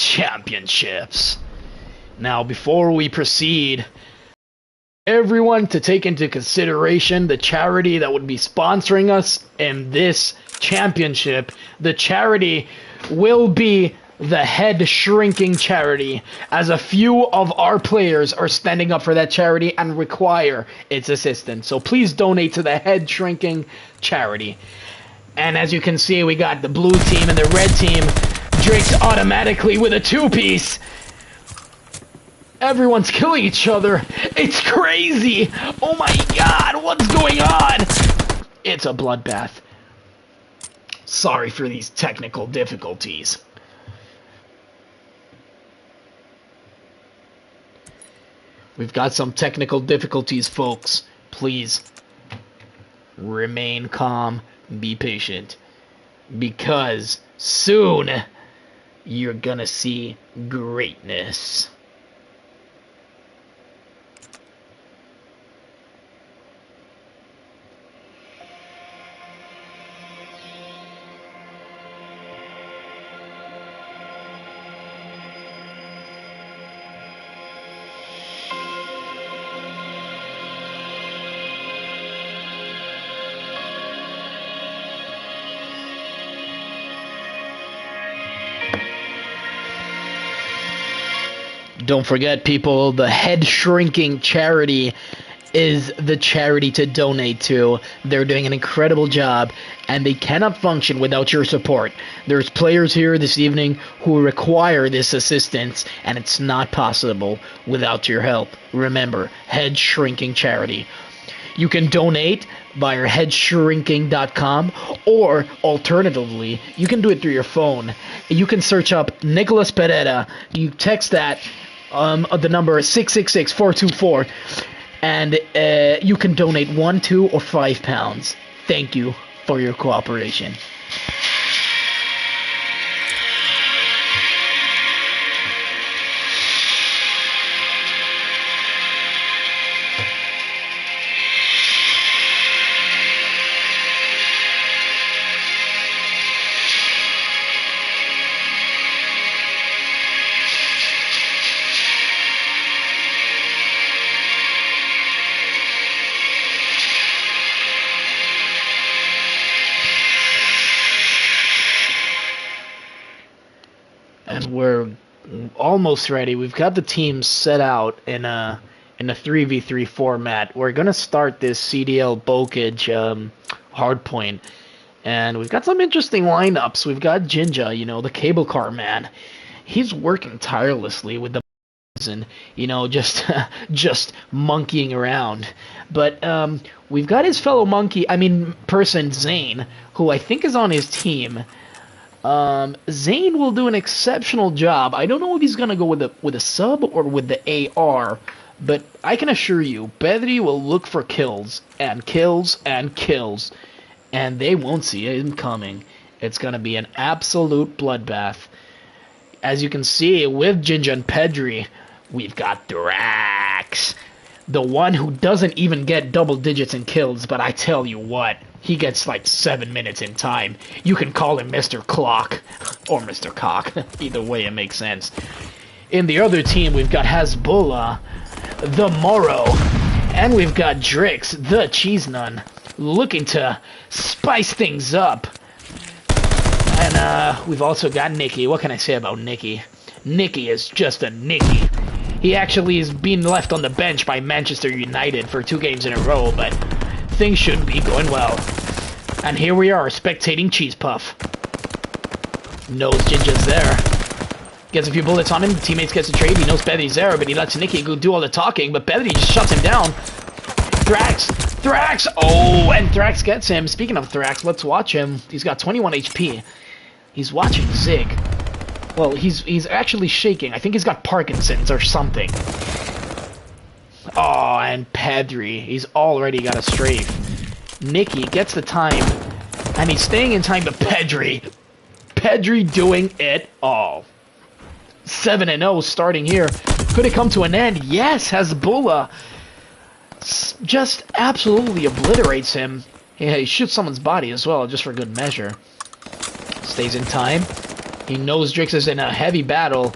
Championships. Now, before we proceed, everyone to take into consideration the charity that would be sponsoring us in this championship. The charity will be the Head Shrinking Charity, as a few of our players are standing up for that charity and require its assistance. So please donate to the Head Shrinking Charity. And as you can see, we got the blue team and the red team. Drake's automatically with a two-piece. Everyone's killing each other. It's crazy. Oh my god, what's going on? It's a bloodbath. Sorry for these technical difficulties. We've got some technical difficulties, folks. Please remain calm, be patient, because soon you're gonna see greatness. Don't forget, people, the Head Shrinking Charity is the charity to donate to. They're doing an incredible job, and they cannot function without your support. There's players here this evening who require this assistance, and it's not possible without your help. Remember, Head Shrinking Charity. You can donate via headshrinking.com, or alternatively, you can do it through your phone. You can search up Nicholas Pereira. You text that. The number is 666-424, and you can donate £1, £2, or £5. Thank you for your cooperation. And we're almost ready. We've got the team set out in a 3v3 format. We're gonna start this CDL Bokage hardpoint, and we've got some interesting lineups. We've got Jinja, you know, the cable car man. He's working tirelessly with the and just monkeying around. But we've got his fellow person Zane, who I think is on his team. Zane will do an exceptional job. I don't know if he's gonna go with a sub or with the AR, but I can assure you, Pedri will look for kills and kills and kills, and they won't see him coming. It's gonna be an absolute bloodbath. As you can see, with Jinja and Pedri, we've got Drax, the one who doesn't even get double digits in kills, but I tell you what, he gets like 7 minutes in time. You can call him Mr. Clock or Mr. Cock. Either way, it makes sense. In the other team, we've got Hezbollah, the Moro, and we've got Drix, the Cheese Nun, looking to spice things up. And we've also got Nicky. What can I say about Nicky? Nicky is just a Nicky. He actually is being left on the bench by Manchester United for 2 games in a row, but things should be going well. And here we are, spectating Cheese Puff. Knows Jinja's there. Gets a few bullets on him, teammates gets a trade, he knows Pedri's there, but he lets Nicky go do all the talking, but Pedri just shuts him down. Thrax! Oh, and Thrax gets him. Speaking of Thrax, let's watch him. He's got 21 HP. He's watching Zig. Well, he's actually shaking. I think he's got Parkinson's or something. Oh, and Pedri. He's already got a strafe. Nicky gets the time, and he's staying in time, but Pedri doing it all. 7-0 starting here. Could it come to an end? Yes, Hezbollah just absolutely obliterates him. Yeah, he shoots someone's body as well, just for good measure. Stays in time. He knows Drix is in a heavy battle.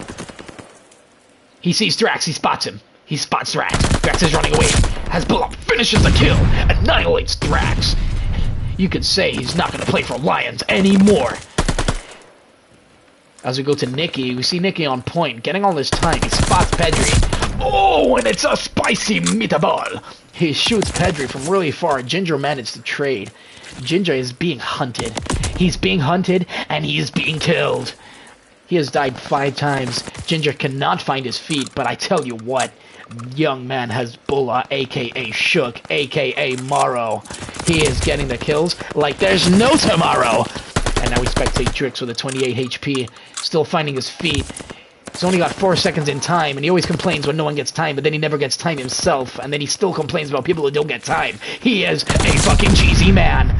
He sees Drax. He spots him. He spots Drax. Drax is running away. Hezbollah finishes the kill. Annihilates Drax. You could say he's not going to play for Lions anymore. As we go to Nikki, we see Nikki on point, getting all this time. He spots Pedri. Oh, and it's a spicy meatball. He shoots Pedri from really far. Ginger managed to trade. Ginger is being hunted. He's being hunted, and he is being killed. He has died 5 times. Ginger cannot find his feet, but I tell you what, young man Hezbollah, a.k.a. Shook, a.k.a. Morrow. He is getting the kills like there's no tomorrow. And now we spectate Drix with a 28 HP, still finding his feet. He's only got 4 seconds in time, and he always complains when no one gets time, but then he never gets time himself, and then he still complains about people who don't get time. He is a fucking cheesy man.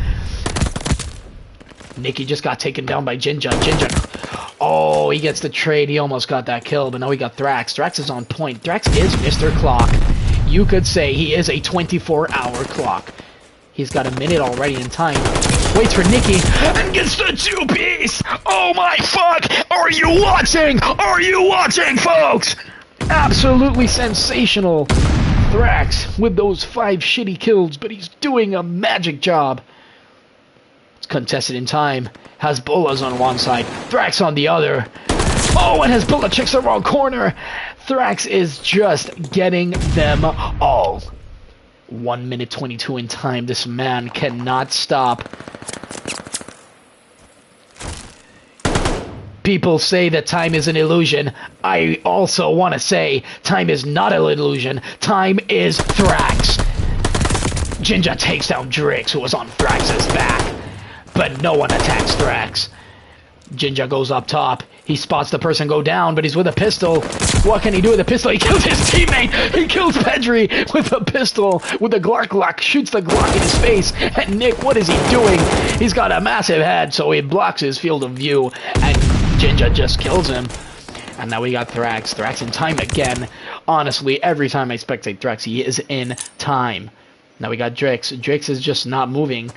Nikki just got taken down by Ginger. Ginger, oh, he gets the trade. He almost got that kill, but now we got Thrax. Thrax is on point. Thrax is Mr. Clock. You could say he is a 24-hour clock. He's got a minute already in time. Waits for Nikki and gets the 2-piece. Oh my fuck! Are you watching? Are you watching, folks? Absolutely sensational. Thrax with those 5 shitty kills, but he's doing a magic job. It's contested in time. Hezbollah's on one side, Thrax on the other. Oh, and Hezbollah checks the wrong corner. Thrax is just getting them all. 1 minute 22 in time. This man cannot stop. People say that time is an illusion. I also want to say time is not an illusion. Time is Thrax. Ginger takes down Drix, who was on Thrax's back. But no one attacks Thrax. Ginger goes up top. He spots the person go down, but he's with a pistol. What can he do with a pistol? He kills his teammate! He kills Pedri with a pistol, with a Glock, shoots the Glock in his face. And Nick, what is he doing? He's got a massive head, so he blocks his field of view, and Ginger just kills him. And now we got Thrax. Thrax in time again. Honestly, every time I spectate Thrax, he is in time. Now we got Drix. Drix is just not moving.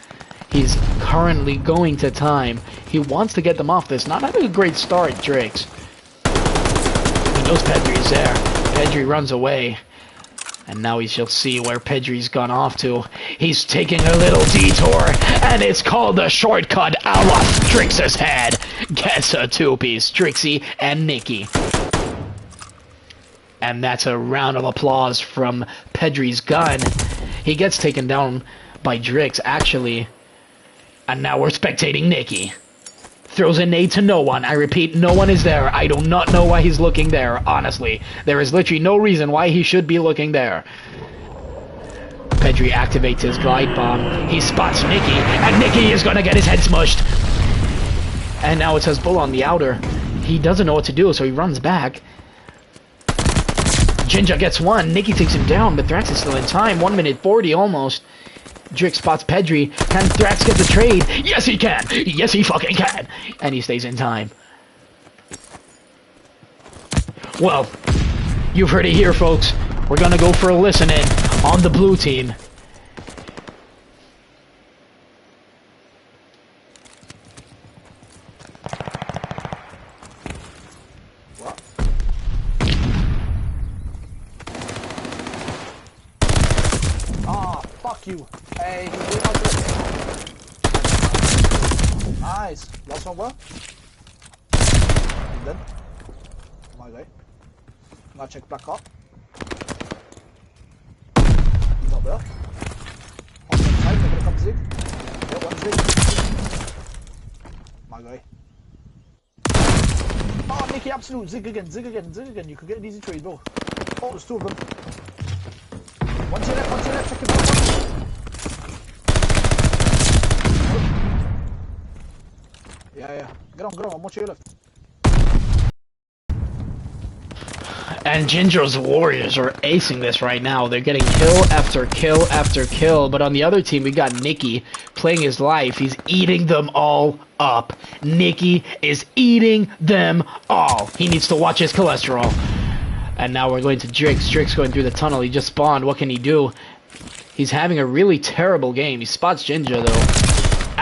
He's currently going to time. He wants to get them off this. Not having a great start, Drix. He knows Pedri's there. Pedri runs away. And now we shall see where Pedri's gone off to. He's taking a little detour. And it's called the shortcut a la Drix's head. Gets a 2-piece. Drixie and Nikki. And that's a round of applause from Pedri's gun. He gets taken down by Drix, actually. And now we're spectating Nikki. Throws a nade to no one. I repeat, no one is there. I do not know why he's looking there, honestly. There is literally no reason why he should be looking there. Pedri activates his glide bomb. He spots Nikki, and Nikki is gonna get his head smushed. And now it says Bull on the outer. He doesn't know what to do, so he runs back. Ginger gets one. Nikki takes him down, but Thrax is still in time. 1 minute 40 almost. Drix spots Pedri. Can Thrax get the trade? Yes, he can! Yes, he fucking can! And he stays in time. Well, you've heard it here, folks. We're gonna go for a listen-in on the blue team. What? Ah, fuck you. Hey, nice. Last one, bro. Dead. My guy. I'm gonna check back up. He's up there. On the side, they're gonna come zig. Yeah, one zig. My guy. Oh, Nicky, absolute zig again, zig again, zig again. You could get an easy trade, bro. Oh, there's 2 of them. One to your left, check it out. Yeah. Get on, I'm watching your left. And Ginger's Warriors are acing this right now. They're getting kill after kill after kill. But on the other team, we got Nikki playing his life. He's eating them all up. Nikki is eating them all. He needs to watch his cholesterol. And now we're going to Drix. Drix going through the tunnel. He just spawned. What can he do? He's having a really terrible game. He spots Ginger, though.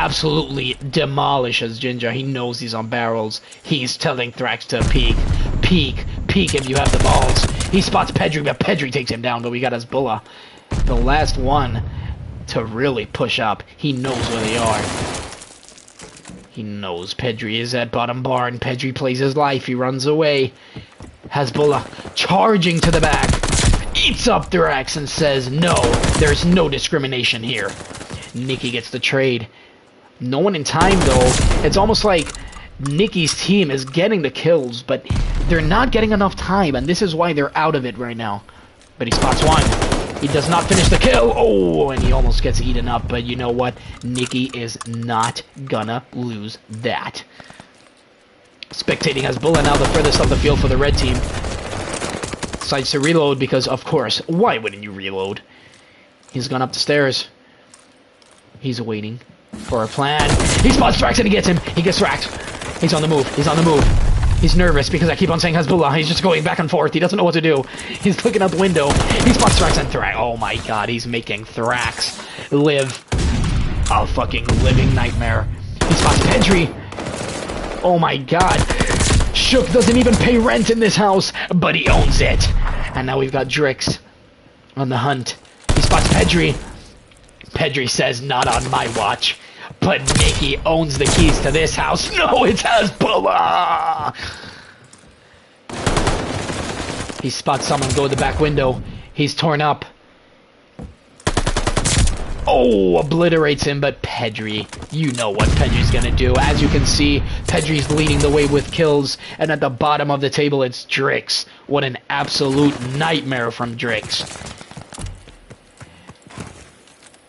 absolutely demolishes Ginger. He knows he's on barrels. He's telling Thrax to peek. Peek. Peek if you have the balls. He spots Pedri, but Pedri takes him down, but we got Hezbollah. The last one to really push up. He knows where they are. He knows Pedri is at bottom barn. Pedri plays his life. He runs away. Hezbollah charging to the back. Eats up Thrax and says, no, there's no discrimination here. Nikki gets the trade. No one in time, though. It's almost like Nikki's team is getting the kills, but they're not getting enough time, and this is why they're out of it right now. But he spots one. He does not finish the kill. Oh, and he almost gets eaten up, but you know what? Nikki is not gonna lose that. Spectating Hezbollah now the furthest up the field for the red team. Decides to reload because, of course, why wouldn't you reload? He's gone up the stairs. He's waiting for a plan. He spots Thrax and he gets him. He gets Thrax. He's on the move. He's on the move. He's nervous because I keep on saying Hezbollah. He's just going back and forth. He doesn't know what to do. He's looking out the window. He spots Thrax and Thrax. Oh my god, he's making Thrax live a fucking living nightmare. He spots Pedri. Oh my god. Shook doesn't even pay rent in this house, but he owns it. And now we've got Drix on the hunt. He spots Pedri. Pedri says, not on my watch. But Nikki owns the keys to this house. No, it's Hezbollah! He spots someone go to the back window. He's torn up. Oh, obliterates him, but Pedri, you know what Pedri's gonna do. As you can see, Pedri's leading the way with kills, and at the bottom of the table, it's Drix. What an absolute nightmare from Drix.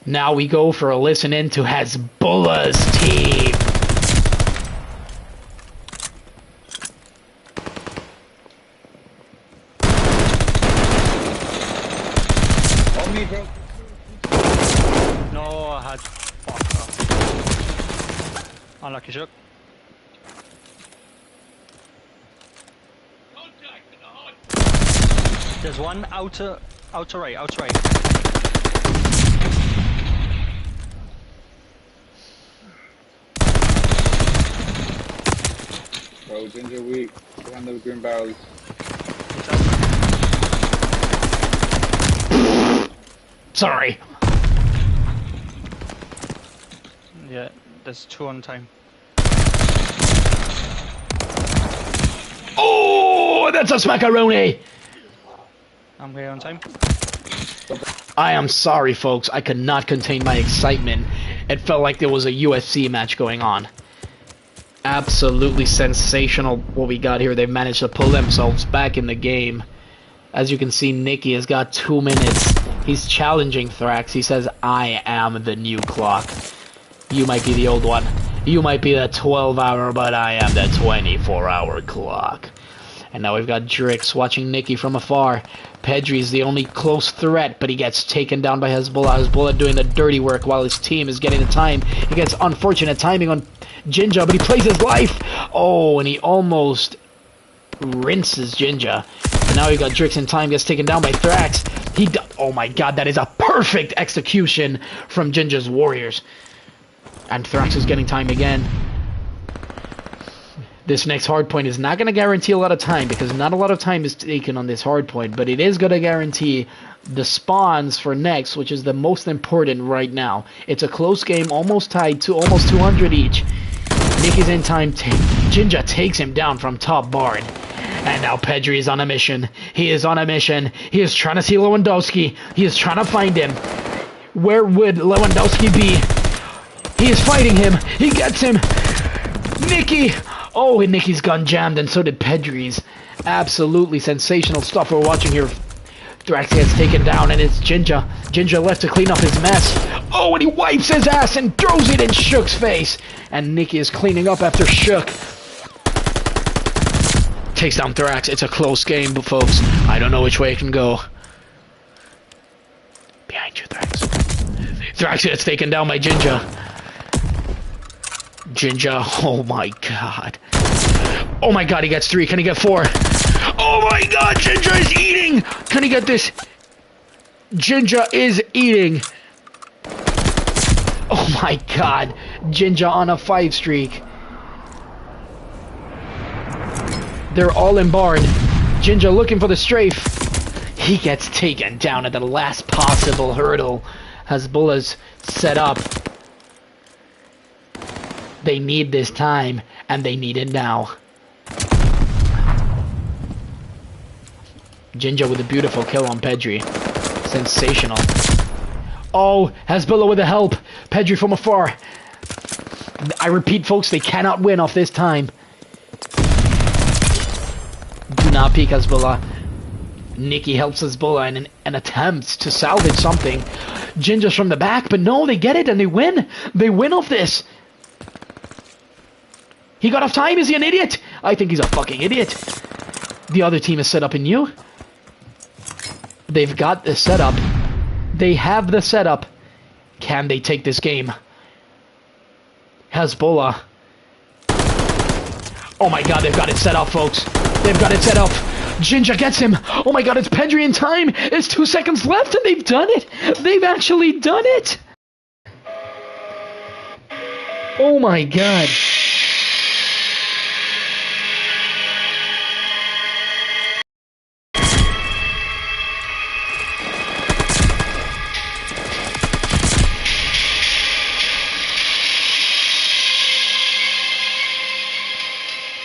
Now we go for a listen in to Hezbollah's team. On me, bro. No, I had... Fuck off. Unlucky Shook. There's one outer right. Bro, Ginger weak. Behind those green barrels. Sorry. Yeah, there's two on time. Oh, that's a smackaroni! I'm here on time. I am sorry, folks. I could not contain my excitement. It felt like there was a UFC match going on. Absolutely sensational what we got here. They've managed to pull themselves back in the game. As you can see, Nikki has got 2 minutes. He's challenging Thrax. He says, I am the new clock. You might be the old one. You might be the 12-hour, but I am the 24-hour clock. And now we've got Drix watching Nikki from afar. Pedri's the only close threat, but he gets taken down by Hezbollah. Hezbollah doing the dirty work while his team is getting the time. He gets unfortunate timing on Ginger, but he plays his life. Oh, and he almost rinses Ginger. And now we got Drix in time, gets taken down by Thrax. Oh my god, that is a perfect execution from Ginger's warriors. And Thrax is getting time again. This next hardpoint is not going to guarantee a lot of time, because not a lot of time is taken on this hardpoint, but it is going to guarantee the spawns for next, which is the most important right now. It's a close game, almost tied to almost 200 each. Nick is in time. Ginger takes him down from top barn. And now Pedri is on a mission. He is on a mission. He is trying to see Lewandowski. He is trying to find him. Where would Lewandowski be? He is fighting him. He gets him. Nikki. Oh, and Nikki's gun jammed, and so did Pedri's. Absolutely sensational stuff we're watching here. Thrax gets taken down, and it's Ginger. Ginger left to clean up his mess. Oh, and he wipes his ass and throws it in Shook's face. And Nikki is cleaning up after Shook. Takes down Thrax. It's a close game, but folks, I don't know which way it can go. Behind you, Thrax. Thrax gets taken down by Ginger. Ginger, oh my god. Oh my god, he gets 3. Can he get 4? Oh my god, Ginger is eating! Can he get this? Ginger is eating. Oh my god. Jinja on a 5 streak. They're all in barn. Jinja looking for the strafe. He gets taken down at the last possible hurdle. Hezbollah's set up. They need this time, and they need it now. Jinja with a beautiful kill on Pedri. Sensational. Oh, Hezbollah with the help. Pedri from afar. I repeat, folks, they cannot win off this time. Do not peek Hezbollah. Nikki helps Hezbollah in an attempt to salvage something. Jinja's from the back, but no, they get it and they win. They win off this. He got off time. Is he an idiot? I think he's a fucking idiot. The other team is set up in you. They've got the setup. They have the setup. Can they take this game? Hezbollah. Oh my god, they've got it set up, folks. They've got it set up. Jinja gets him. Oh my god, it's Pedri in time. It's 2 seconds left and they've done it. They've actually done it. Oh my god.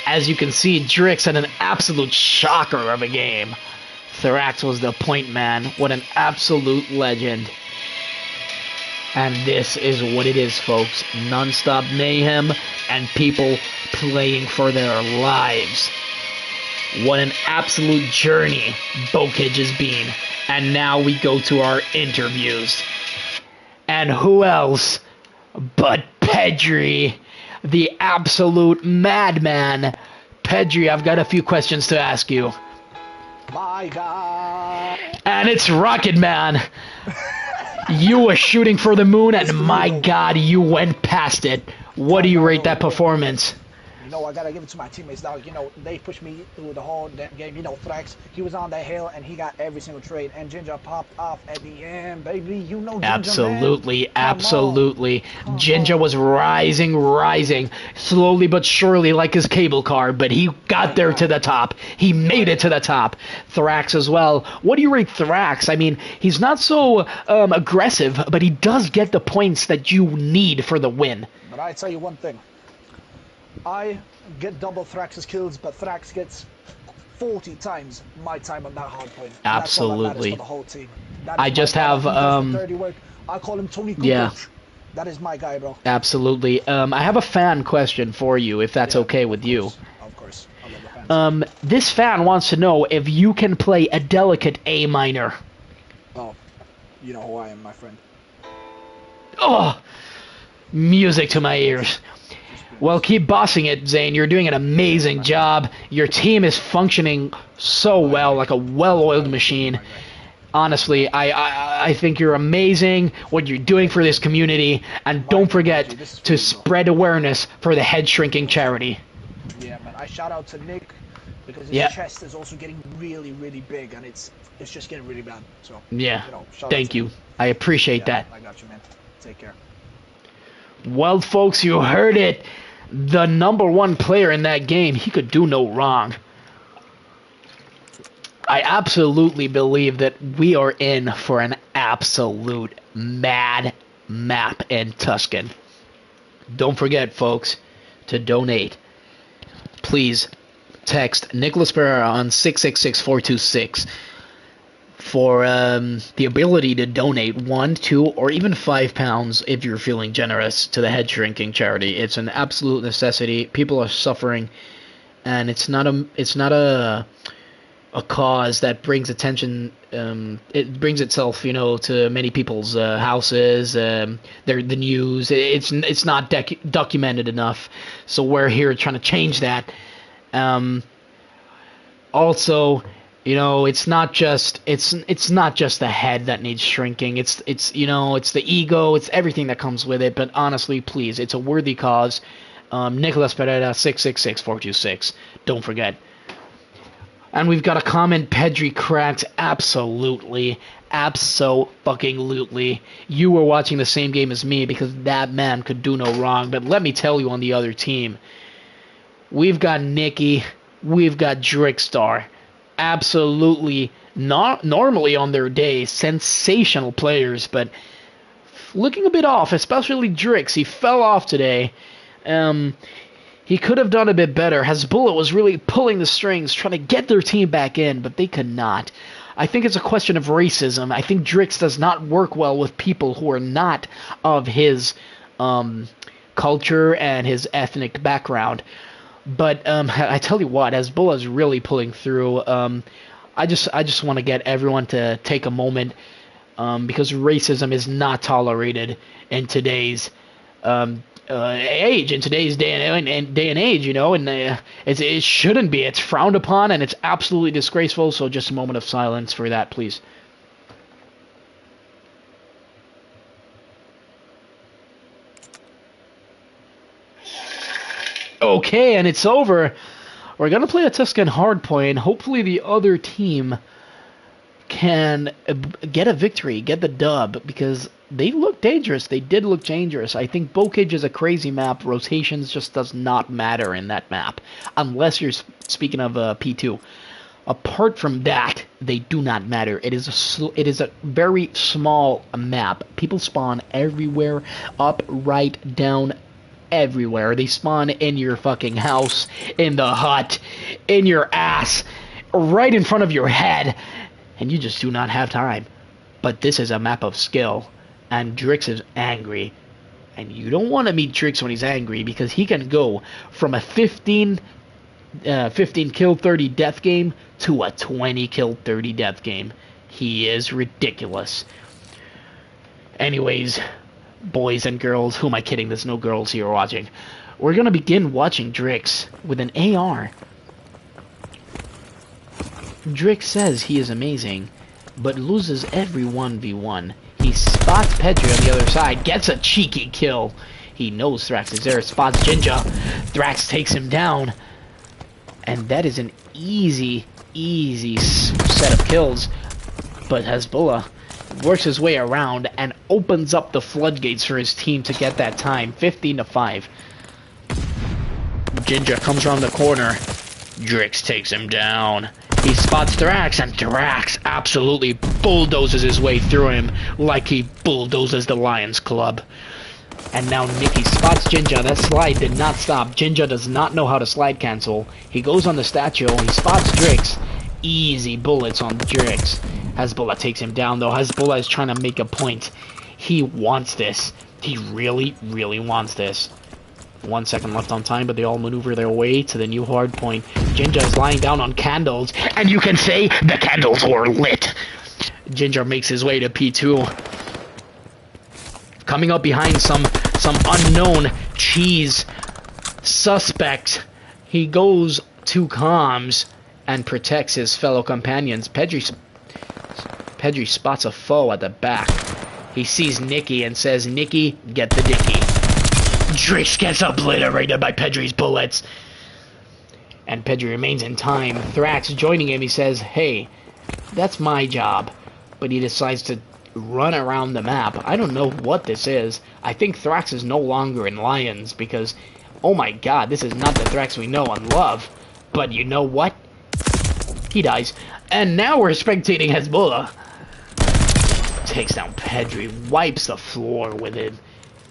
As you can see, Drix had an absolute shocker of a game. Thorax was the point man. What an absolute legend. And this is what it is, folks. Non-stop mayhem and people playing for their lives. What an absolute journey Bokage has been. And now we go to our interviews. And who else but Pedri, the absolute madman. Pedri, I've got a few questions to ask you. My God. And it's Rocket Man. You were shooting for the moon, and my God, you went past it. What do you rate that performance? You know, I gotta give it to my teammates, dog. You know, they pushed me through the whole damn game. You know, Thrax, he was on that hill, and he got every single trade. And Jinja popped off at the end, baby. You know Jinja, Absolutely, man. absolutely. Jinja was rising, slowly but surely like his cable car, but he got there to the top. He made it to the top. Thrax as well. What do you rate Thrax? I mean, he's not so aggressive, but he does get the points that you need for the win. But I tell you one thing. I get double Thrax's kills, but Thrax gets 40 times my time on that hard point. Absolutely. For the whole team. I just have dirty work. I call him Tony Kukoc. Yeah. That is my guy, bro. Absolutely. I have a fan question for you, if that's okay with you. Of course. I love the fans. This fan wants to know if you can play a delicate A minor. Oh, you know who I am, my friend. Oh, music to my ears. Well, keep bossing it, Zane. You're doing an amazing job. Your team is functioning so well, like a well-oiled machine. Honestly, I think you're amazing, what you're doing for this community, and don't forget to spread awareness for the head shrinking charity. Yeah, man. I shout out to Nick because his chest is also getting really, really big, and it's just getting really bad. So yeah, you know, thank you. I appreciate that. I got you, man. Take care. Well, folks, you heard it. The #1 player in that game, he could do no wrong. I absolutely believe that we are in for an absolute mad map in Tuscan. Don't forget, folks, to donate. Please text Nicholas Pereira on 666-426 for the ability to donate 1, 2, or even £5 if you're feeling generous to the head shrinking charity. It's an absolute necessity. People are suffering, and it's not a cause that brings attention. It brings itself, to many people's houses. The news. It's not documented enough. So we're here trying to change that. Also, it's not just the head that needs shrinking. It's the ego. It's everything that comes with it. But honestly, please, it's a worthy cause. Nicholas Pereira, 666-426. Don't forget. And we've got a comment, Pedri cracked. Absolutely. Abso-fucking-lutely. You were watching the same game as me because that man could do no wrong. But let me tell you on the other team. We've got Nicky. We've got Drickstar. Absolutely not normally on their day. Sensational players, but looking a bit off, especially Drix. He fell off today. He could have done a bit better. Hezbollah was really pulling the strings, trying to get their team back in, but they could not. I think it's a question of racism. I think Drix does not work well with people who are not of his culture and his ethnic background. But I tell you what, Hezbollah is really pulling through. I just want to get everyone to take a moment because racism is not tolerated in today's age, in today's day and age, you know, and it shouldn't be. It's frowned upon, and it's absolutely disgraceful. So just a moment of silence for that, please. Okay, and it's over. We're gonna play a Tuscan hardpoint. Hopefully the other team can get a victory, get the dub, because they look dangerous. They did look dangerous. I think Bokage is a crazy map. Rotations just does not matter in that map, unless you're speaking of P2. Apart from that, they do not matter. It is a very small map. People spawn everywhere, up, right, down, everywhere. They spawn in your fucking house, in the hut, in your ass, right in front of your head, and you just do not have time. But this is a map of skill, and Drix is angry, and you don't want to meet Drix when he's angry, because he can go from a 15 kill 30 death game to a 20 kill 30 death game. He is ridiculous. Anyways, boys and girls, who am I kidding? There's no girls here watching. We're gonna begin watching Drix with an AR. Drix says he is amazing, but loses every 1v1. He spots Pedri on the other side, gets a cheeky kill. He knows Thrax is there, spots Jinja. Thrax takes him down, and that is an easy set of kills. But Hezbollah works his way around and opens up the floodgates for his team to get that time. 15-5. Jinja comes around the corner. Drix takes him down. He spots Thrax, and Thrax absolutely bulldozes his way through him like he bulldozes the Lions Club. And now Nicky spots Jinja. That slide did not stop. Jinja does not know how to slide cancel. He goes on the statue. He spots Drix. Easy bullets on Drix. Hezbollah takes him down, though. Hezbollah is trying to make a point. He wants this. He really wants this. 1 second left on time, but they all maneuver their way to the new hard point. Jinja is lying down on candles, and you can say the candles were lit. Jinja makes his way to P2. Coming up behind some unknown cheese suspect. He goes to comms and protects his fellow companions. Pedri spots a foe at the back. He sees Nicky and says, "Nicky, get the dicky." Drix gets obliterated by Pedri's bullets. And Pedri remains in time. Thrax joining him, he says, "Hey, that's my job." But he decides to run around the map. I don't know what this is. I think Thrax is no longer in Lions because, oh my god, this is not the Thrax we know and love. But you know what? He dies. And now we're spectating Hezbollah. Takes down Pedri, wipes the floor with it.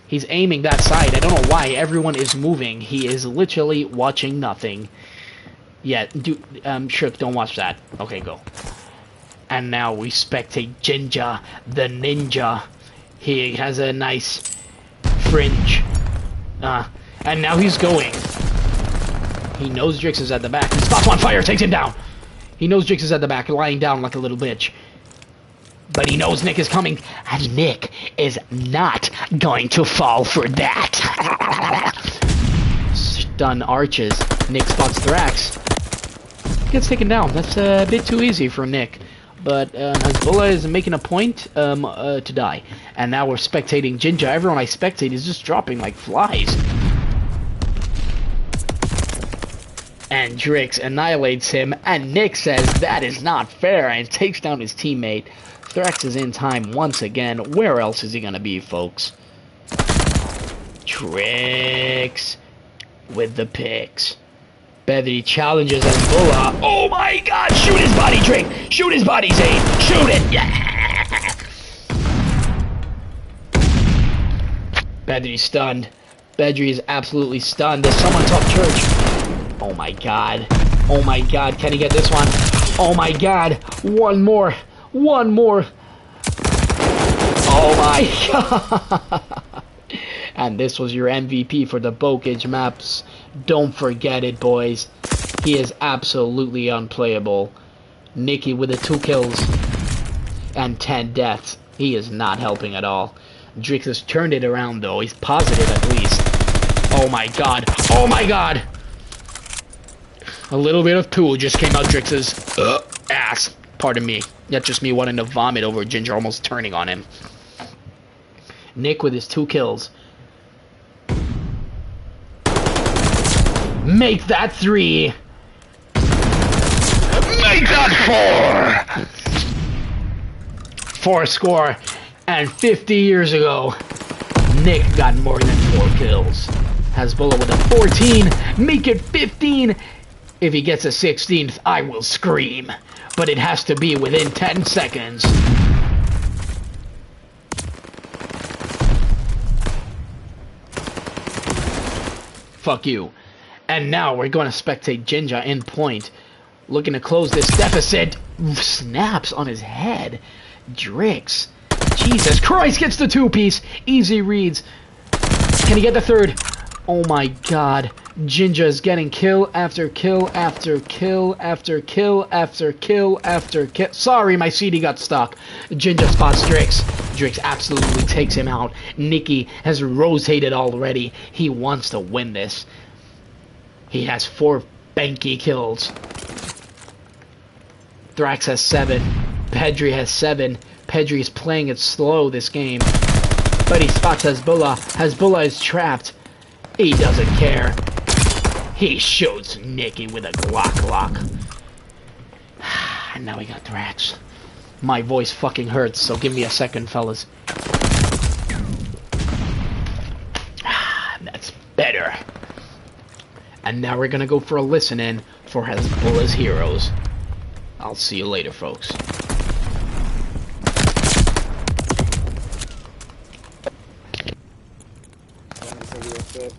He's aiming that side. I don't know why. Everyone is moving. He is literally watching nothing. Yeah, Shirk, don't watch that. Okay, go. And now we spectate Jinja, the ninja. He has a nice fringe. And now he's going. He knows Drix is at the back. He spots on fire, takes him down. He knows Drix is at the back, lying down like a little bitch. But he knows Nick is coming, and Nick is not going to fall for that. Stun arches. Nick spots Thrax. Gets taken down. That's a bit too easy for Nick. But Hezbollah is making a point to die. And now we're spectating Jinja. Everyone I spectate is just dropping like flies. And Drix annihilates him, and Nick says that is not fair and takes down his teammate. Thrax is in time once again. Where else is he gonna be, folks? Drix with the picks. Bedry challenges Hezbollah. Oh my god! Shoot his body, Drix! Shoot his body, Zane! Shoot it! Yeah! Bedry's stunned. Bedry is absolutely stunned. Does someone talk church? Oh my god. Oh my god. Can he get this one? Oh my god. One more. One more. Oh my god. And this was your MVP for the Bokage maps. Don't forget it, boys. He is absolutely unplayable. Nikki with the 2 kills and 10 deaths. He is not helping at all. Drix has turned it around, though. He's positive, at least. Oh my god. Oh my god. A little bit of poo just came out Drix's ass. Pardon me. That's just me wanting to vomit over Ginger almost turning on him. Nick with his 2 kills. Make that 3. Make that 4. 4 score. And 50 years ago, Nick got more than 4 kills. Hezbollah with a 14. Make it 15. If he gets a 16th, I will scream. But it has to be within 10 seconds. Fuck you. And now we're going to spectate Ginger in point. Looking to close this deficit. Snaps on his head. Drix. Jesus Christ, gets the 2-piece. Easy reads. Can he get the 3rd? Oh my god. Ginger is getting kill after kill after kill after kill after kill after kill. Sorry, my CD got stuck. Ginger spots Drix. Drix absolutely takes him out. Nikki has rotated already. He wants to win this. He has 4 banky kills. Thrax has 7. Bedry has 7. Pedri is playing it slow this game. But he spots Hezbollah. Hezbollah is trapped. He doesn't care. He shoots Nikki with a Glock. And now we got Thrax. My voice fucking hurts, so give me a second, fellas. That's better. And now we're gonna go for a listen-in for Hezbollah's heroes. I'll see you later, folks.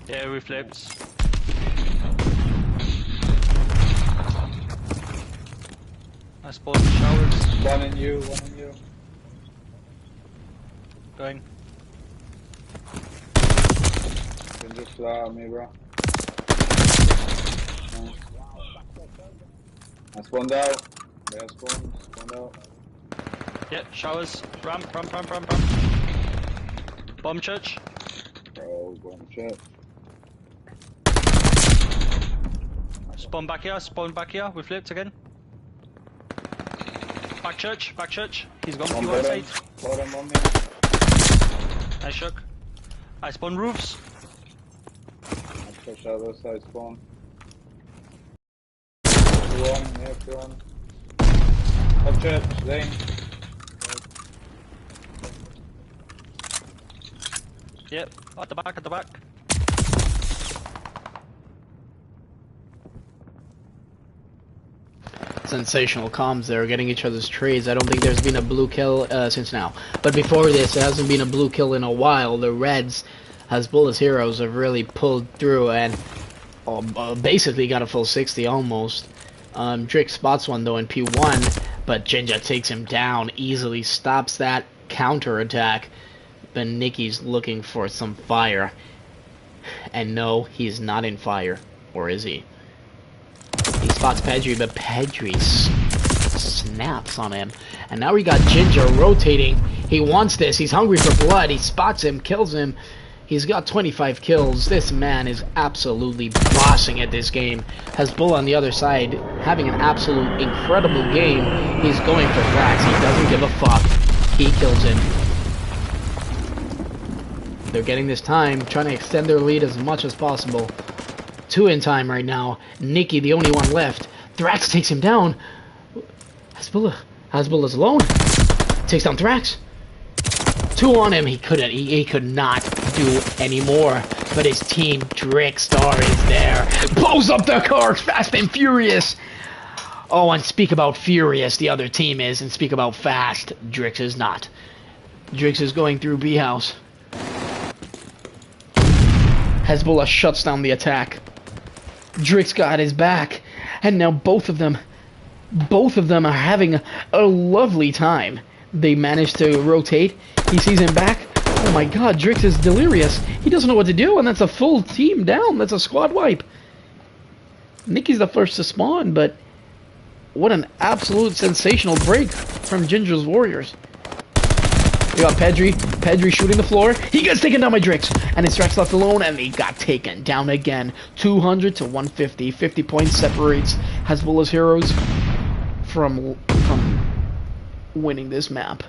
Yeah, we flipped. I spawned the showers. One in you, one in you. Going. Can just fly at me, bro. Nice. I spawned out. Yeah, spawned out. Yep, showers. Ramp. Bomb church. Bro, bomb church. Spawn back here, we flipped again. Back church. He's gone One to one side. Bottom on me. I shook. I spawn roofs. I push out those side spawn. 2-1, yeah, 2-1. Top church, Zane. Yep, at the back. Sensational comms there, getting each other's trades. I don't think there's been a blue kill since now. But before this, there hasn't been a blue kill in a while. The Reds, Hezbollah's heroes, have really pulled through and basically got a full 60 almost. Drix spots one though in P1, but Ginger takes him down, easily stops that counter-attack. But Nikki's looking for some fire. And no, he's not in fire. Or is he? He spots Pedri, but Pedri snaps on him. And now we got Ginger rotating. He wants this. He's hungry for blood. He spots him, kills him. He's got 25 kills. This man is absolutely bossing at this game. Hezbollah on the other side, having an absolute incredible game. He's going for Thrax. He doesn't give a fuck. He kills him. They're getting this time, trying to extend their lead as much as possible. Two in time right now. Nicky, the only one left. Thrax takes him down. Hasbullah's alone. Takes down Thrax. Two on him. He could not do any more. But his team, Trickstar, is there. Blows up the car, fast and furious. Oh, and speak about furious, the other team is, and speak about fast, Drix is not. Drix is going through B house. Hezbollah shuts down the attack. Drix got his back, and now both of them are having a lovely time. They manage to rotate. He sees him back. Oh my god, Drix is delirious. He doesn't know what to do, and that's a full team down. That's a squad wipe. Nicky's the first to spawn, but what an absolute sensational break from Ginger's Warriors. We got Pedri shooting the floor. He gets taken down by Drix, and it's Thrax left alone, and he got taken down again. 200 to 150. 50 points separates Hezbollah's heroes from winning this map.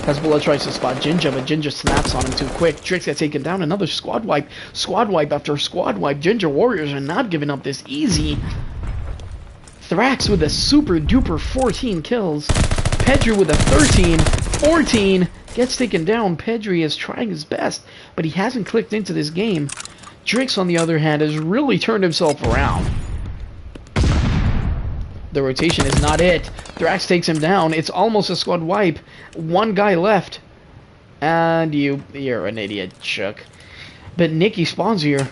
Hezbollah tries to spot Ginger, but Ginger snaps on him too quick. Drix gets taken down. Another squad wipe. Squad wipe after squad wipe. Ginger Warriors are not giving up this easy. Thrax with a super duper 14 kills. Pedri with a 13. 14 gets taken down. Pedri is trying his best, but he hasn't clicked into this game. Drix, on the other hand, has really turned himself around. The rotation is not it. Thrax takes him down. It's almost a squad wipe. One guy left. And you're an idiot, Chuck. But Nicky spawns here.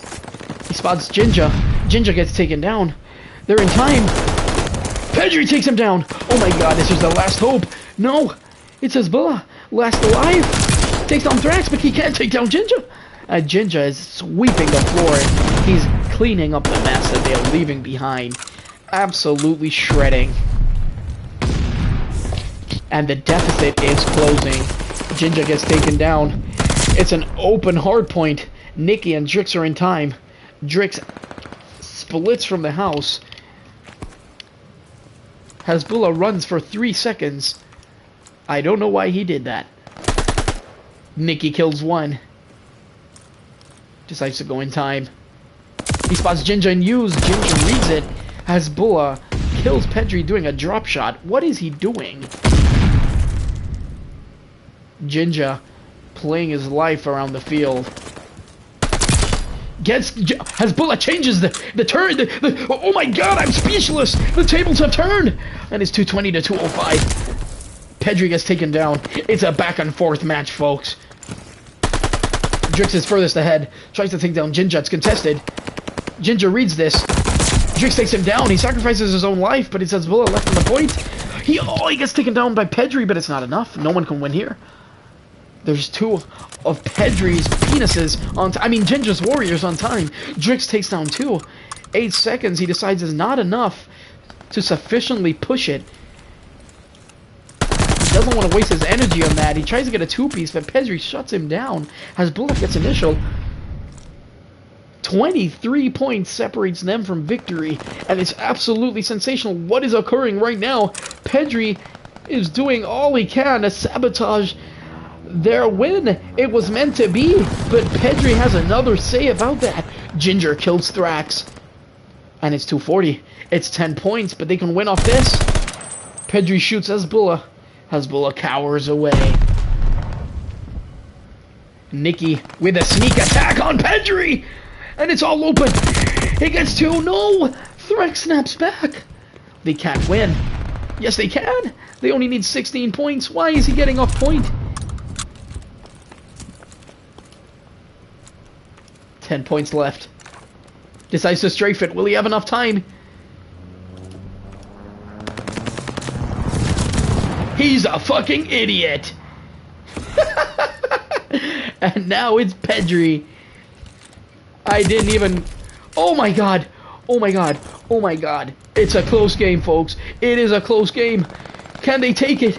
He spots Ginger. Ginger gets taken down. They're in time. Pedri takes him down. Oh my god, this is the last hope. No, it's Hezbollah. Last alive. Takes down Thrax, but he can't take down Ginger. Ginger is sweeping the floor. He's cleaning up the mess that they're leaving behind. Absolutely shredding. And the deficit is closing. Ginger gets taken down. It's an open hard point. Nicky and Drix are in time. Drix splits from the house. Hezbollah runs for 3 seconds. I don't know why he did that. Nicky kills one. Decides to go in time. He spots Ginger and Ginger reads it. Hezbollah kills Pedri doing a drop shot. What is he doing? Ginger playing his life around the field. Hezbollah changes the turn. Oh my god, I'm speechless. The tables have turned. And it's 220 to 205. Pedri gets taken down. It's a back and forth match, folks. Drix is furthest ahead. Tries to take down Ginger. It's contested. Ginger reads this. Drix takes him down. He sacrifices his own life, but it's Hezbollah left on the point. He gets taken down by Pedri, but it's not enough. No one can win here. There's two of Pedri's penises on Ginger's Warriors on time. Drix takes down two. 8 seconds he decides is not enough to sufficiently push it. He doesn't want to waste his energy on that. He tries to get a two-piece, but Pedri shuts him down. Hezbollah gets initial. 23 points separates them from victory, and it's absolutely sensational. What is occurring right now? Pedri is doing all he can to sabotage their win. It was meant to be, but Pedri has another say about that. Ginger kills Thrax, and it's 240. It's 10 points, but they can win off this. Pedri shoots Hezbollah. Hezbollah cowers away. Nicky with a sneak attack on Pedri, and it's all open. He gets two. No, Thrax snaps back. They can't win. Yes, they can. They only need 16 points. Why is he getting off point? 10 points left. Decides to strafe it. Will he have enough time? He's a fucking idiot. And now it's Pedri. I didn't even... Oh my god. Oh my god. Oh my god. It's a close game, folks. It is a close game. Can they take it?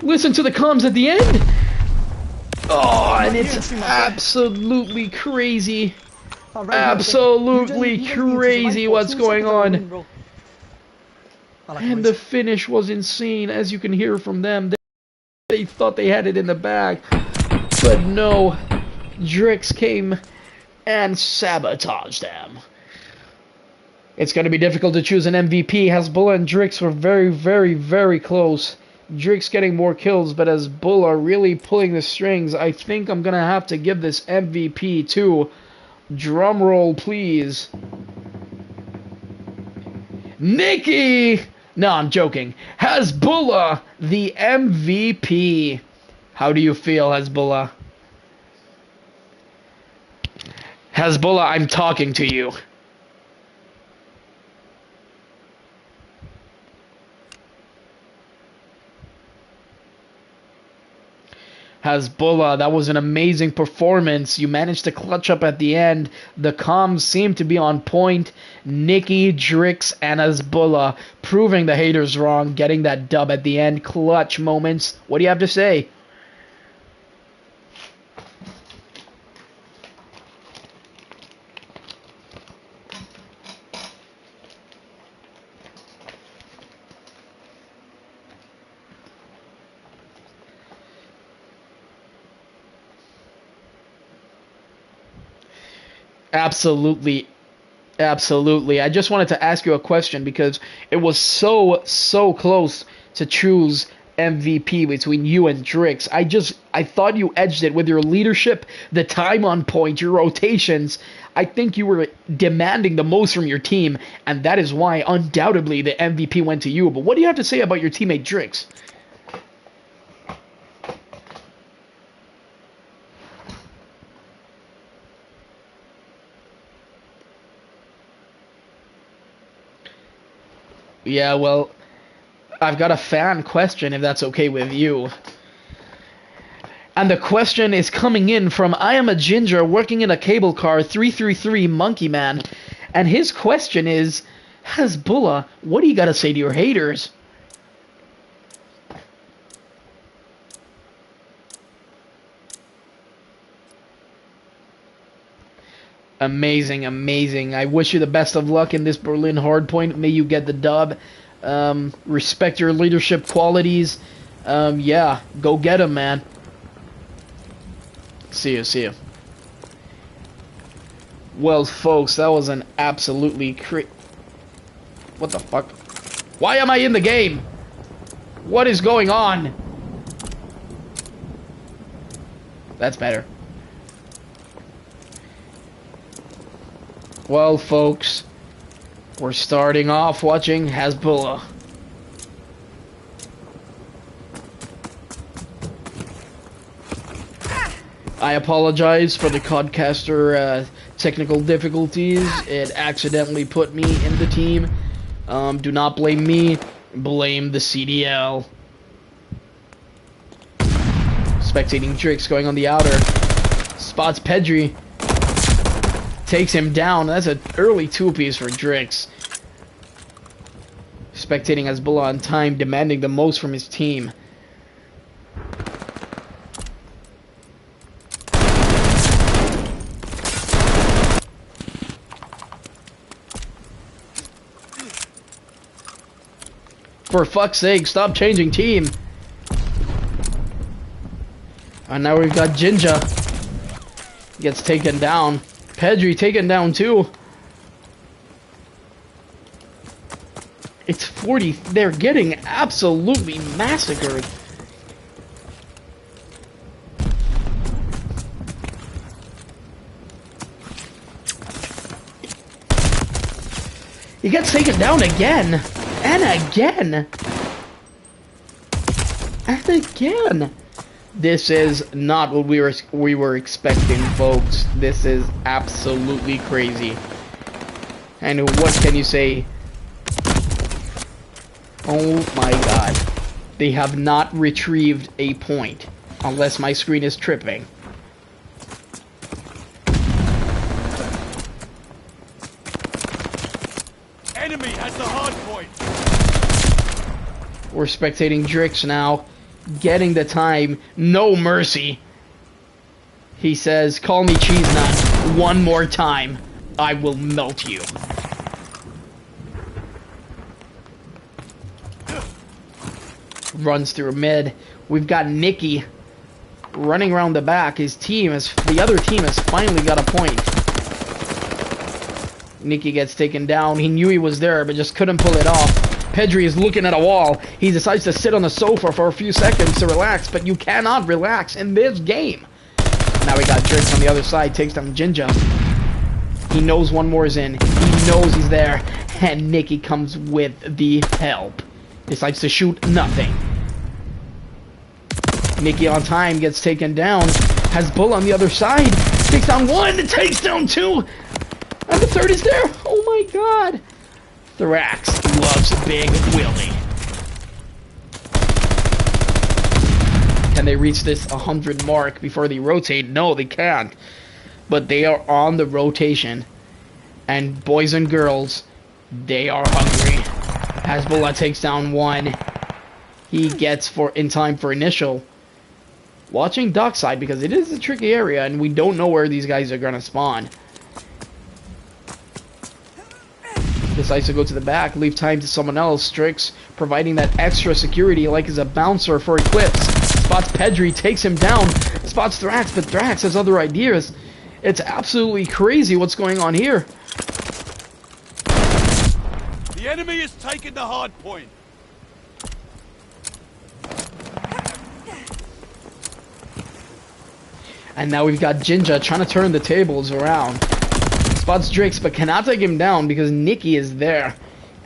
Listen to the comms at the end. Oh, and it's absolutely crazy. Absolutely crazy what's going on. And the finish was insane, as you can hear from them. They thought they had it in the bag. But no. Drix came and sabotage them. It's going to be difficult to choose an MVP. Hezbollah and Drix were very, very, very close. Drix getting more kills, but Hezbollah really pulling the strings. I think I'm going to have to give this MVP to, drum roll please, Nikki! No, I'm joking. Hezbollah, the MVP. How do you feel, Hezbollah? Hezbollah, I'm talking to you. Hezbollah, that was an amazing performance. You managed to clutch up at the end. The comms seem to be on point. Nikki, Drix, and Hezbollah proving the haters wrong, getting that dub at the end. Clutch moments. What do you have to say? Absolutely. Absolutely. I just wanted to ask you a question because it was so close to choose MVP between you and Drix. I thought you edged it with your leadership, the time on point, your rotations. I think you were demanding the most from your team, and that is why undoubtedly the MVP went to you. But what do you have to say about your teammate Drix? Yeah, well, I've got a fan question, if that's okay with you. And the question is coming in from I am a ginger working in a cable car 333 Monkey Man. And his question is, Hezbollah, what do you got to say to your haters? Amazing, amazing. I wish you the best of luck in this Berlin hardpoint. May you get the dub. Respect your leadership qualities. Yeah, go get him, man. See you, see you. Well, folks, that was an absolutely what the fuck? Why am I in the game? What is going on? That's better. Well, folks, we're starting off watching Hezbollah. I apologize for the Codcaster technical difficulties. It accidentally put me in the team. Do not blame me. Blame the CDL. Spectating Drix going on the outer. Spots Pedri. Takes him down. That's an early two-piece for Drix. Spectating Hezbollah on time, demanding the most from his team. For fuck's sake, stop changing team. And now we've got Jinja. Gets taken down. Pedri taken down too. It's 40. They're getting absolutely massacred. He gets taken down again. And again. And again. This is not what we were expecting, folks. This is absolutely crazy. And what can you say? Oh my god. They have not retrieved a point. Unless my screen is tripping. Enemy has the hard point. We're spectating Drix now. Getting the time. No mercy. He says, call me cheese nut. One more time. I will melt you. Runs through mid. We've got Nikki running around the back. The other team has finally got a point. Nikki gets taken down. He knew he was there, but just couldn't pull it off. Pedri is looking at a wall. He decides to sit on the sofa for a few seconds to relax, but you cannot relax in this game. Now we got Drix on the other side, takes down Jinja. He knows one more is in. He knows he's there. And Nikki comes with the help. Decides to shoot nothing. Nikki on time gets taken down. Has Bull on the other side. Takes down one, takes down two. And the third is there. Oh my god. Thrax loves Big Willie. Can they reach this 100 mark before they rotate? No, they can't. But they are on the rotation. And boys and girls, they are hungry. Hezbollah takes down one. He gets in time for initial. Watching dockside because it is a tricky area and we don't know where these guys are going to spawn. Decides to go to the back, leave time to someone else. Strix providing that extra security like he's a bouncer for Eclipse. Spots Pedri, takes him down. Spots Thrax, but Thrax has other ideas. It's absolutely crazy what's going on here. The enemy has taken the hard point. And now we've got Jinja trying to turn the tables around. Spots Drix, but cannot take him down because Nikki is there.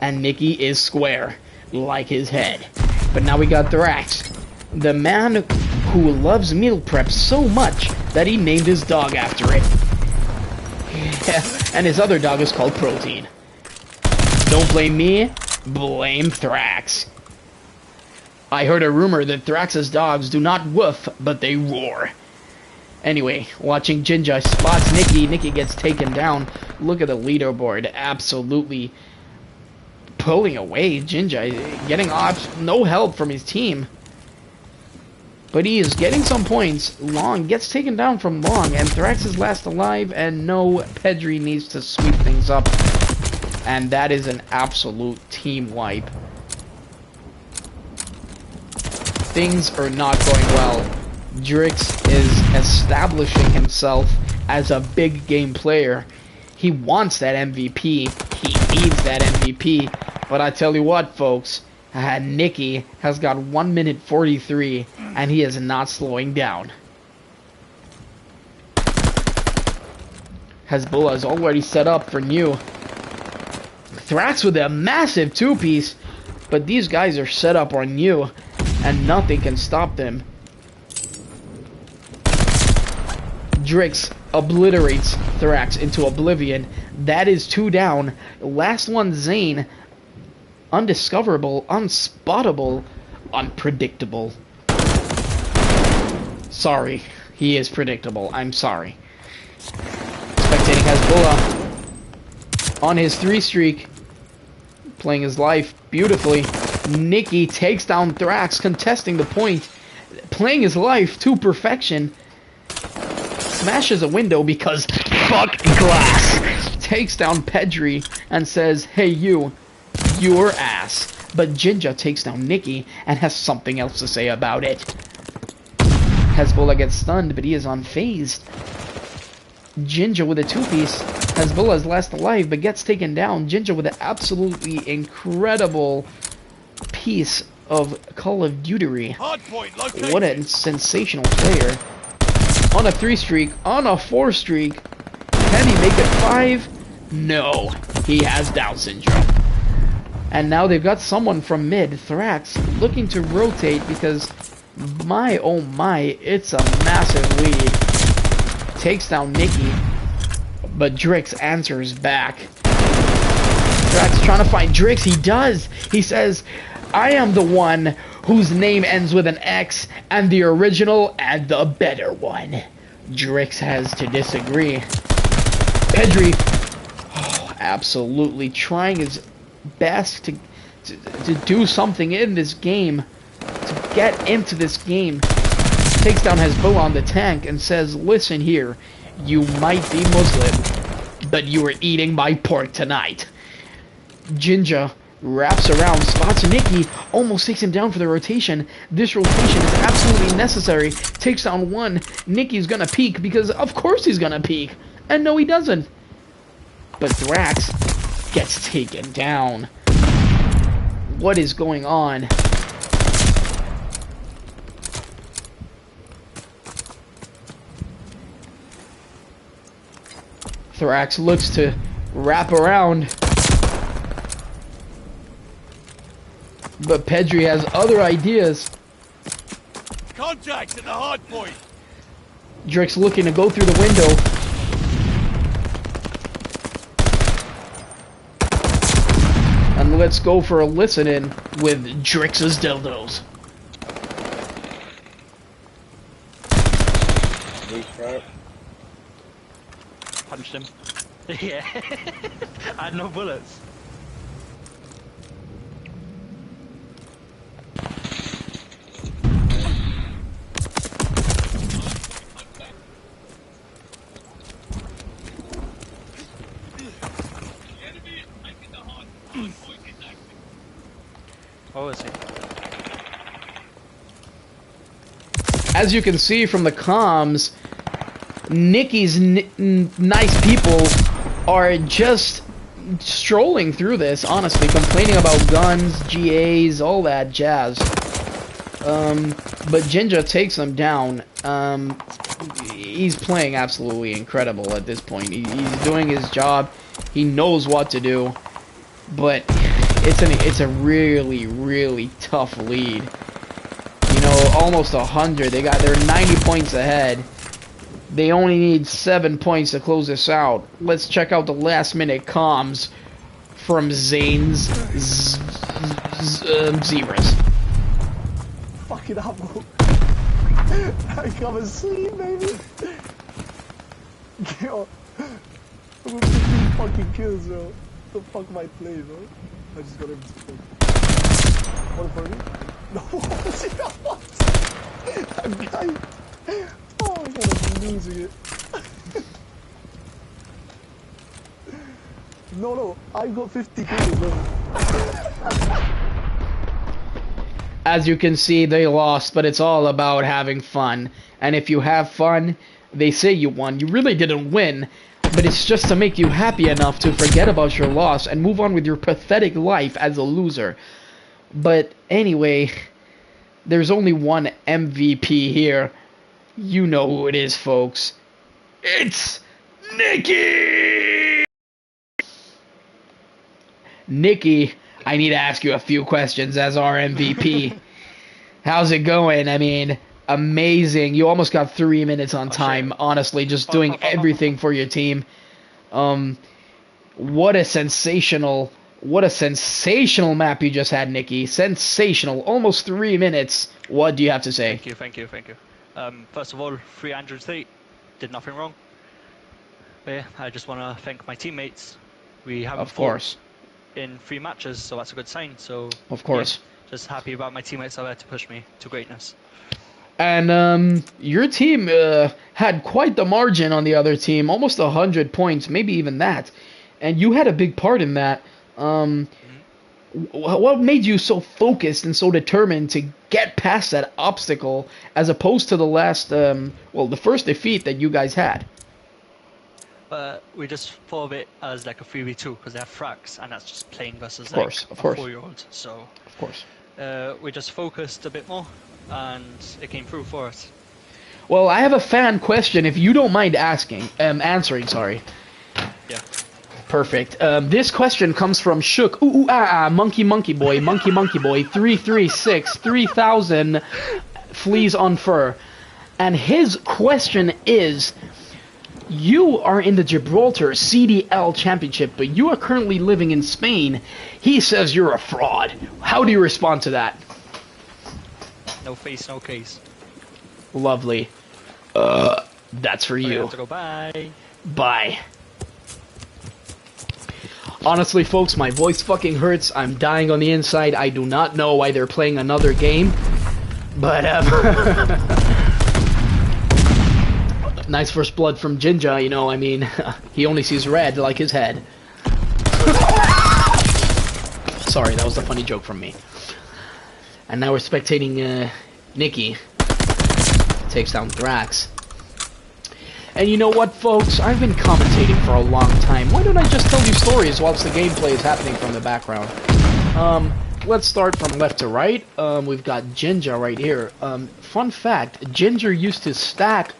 And Nikki is square, like his head. But now we got Thrax, the man who loves meal prep so much that he named his dog after it. Yeah, and his other dog is called Protein. Don't blame me, blame Thrax. I heard a rumor that Thrax's dogs do not woof, but they roar. Anyway, watching Jinja spots Nikki. Nikki gets taken down. Look at the leaderboard. Absolutely pulling away. Jinja getting off. No help from his team. But he is getting some points. Long gets taken down from Long. And Thrax is last alive. And no, Pedri needs to sweep things up. And that is an absolute team wipe. Things are not going well. Drix is establishing himself as a big game player. He wants that MVP. He needs that MVP. But I tell you what, folks, Nikki has got 1 minute 43, and he is not slowing down. Hezbollah is already set up for new. Thrax with a massive two-piece, but these guys are set up on new, and nothing can stop them. Drix obliterates Thrax into oblivion. That is 2 down. Last one, Zane. Undiscoverable, unspottable, unpredictable. Sorry. He is predictable. I'm sorry. Spectating Hezbollah on his 3 streak. Playing his life beautifully. Nikki takes down Thrax, contesting the point. Playing his life to perfection. Smashes a window because fuck glass. Takes down Pedri and says, hey you, your ass. But Jinja takes down Nikki and has something else to say about it. Hezbollah gets stunned, but he is unfazed. Jinja with a 2-piece. Hezbollah is last alive, but gets taken down. Jinja with an absolutely incredible piece of Call of Duty. What a sensational player. On a 3 streak, on a 4 streak. Can he make it 5? No. He has Down syndrome. And now they've got someone from mid, Thrax, looking to rotate because, my oh my, it's a massive lead. Takes down Nikki, but Drix answers back. Thrax trying to find Drix. He does. He says, I am the one whose name ends with an X, and the original and the better one. Drix has to disagree. Pedri, absolutely trying his best to do something in this game, to get into this game. Takes down Hezbollah on the tank and says, listen here, you might be Muslim, but you are eating my pork tonight. Jinja wraps around, spots Nikki, almost takes him down for the rotation. This rotation is absolutely necessary. Takes down one. Nikki's gonna peek because of course he's gonna peek. And no, he doesn't. but Thrax gets taken down. What is going on? Thrax looks to wrap around, but Pedri has other ideas. Contact at the hard point. Drix looking to go through the window. And let's go for a listen-in with Drix's dildos. Restart. Punched him. Yeah. I had no bullets. Oh, is he? As you can see from the comms, Nikki's nice people are just strolling through this, honestly, complaining about guns, GAs, all that jazz. But Jinja takes them down. He's playing absolutely incredible at this point. He's doing his job. He knows what to do. But it's a really, really tough lead. You know, almost 100. They're 90 points ahead. They only need 7 points to close this out. Let's check out the last minute comms from Zane's Zebras. Fucking apple. I come and sleep, baby. Yo, I'm gonna 15 fucking kills, bro. The fuck am I playing, bro? I just got everything. What for me? No, I'm dying. Oh my god, I'm losing it. No, I got 50 kills, bro. As you can see, they lost, but it's all about having fun. And if you have fun, they say you won. You really didn't win, but it's just to make you happy enough to forget about your loss and move on with your pathetic life as a loser. But anyway, there's only one MVP here. You know who it is, folks. It's Nikki! Nikki, I need to ask you a few questions as our MVP. How's it going? I mean, amazing. You almost got 3 minutes on time, honestly, just doing everything for your team. What a sensational map you just had, Nikki. Sensational. Almost 3 minutes. What do you have to say? Thank you. First of all, 303, did nothing wrong. But yeah, I just want to thank my teammates. We haven't fought in 3 matches, so that's a good sign. So of course, yeah, just happy about my teammates out there to push me to greatness. And your team had quite the margin on the other team, almost 100 points, maybe even that. And you had a big part in that. What made you so focused and so determined to get past that obstacle, as opposed to the last, the first defeat that you guys had? We just thought of it as like a 3v2 because they have frags, and that's just playing versus of course. 4-year-old. So of course, we just focused a bit more, and it came through for us. Well, I have a fan question, if you don't mind answering. Sorry. Yeah. Perfect. This question comes from Shook. Monkey boy, 336 3000 fleas on fur, and his question is: you are in the Gibraltar Cdl Championship, but you are currently living in Spain. He says you're a fraud. How do you respond to that? No face, no case. Lovely. That's for you. I have to go. Bye. Bye. Honestly, folks, my voice fucking hurts. I'm dying on the inside. I do not know why they're playing another game, but nice first blood from Jinja, you know, I mean, he only sees red like his head. Sorry, that was a funny joke from me. And now we're spectating Nikki takes down Thrax. And you know what, folks? I've been commentating for a long time. Why don't I just tell you stories whilst the gameplay is happening from the background? Let's start from left to right. We've got Ginger right here. Fun fact, Ginger used to stack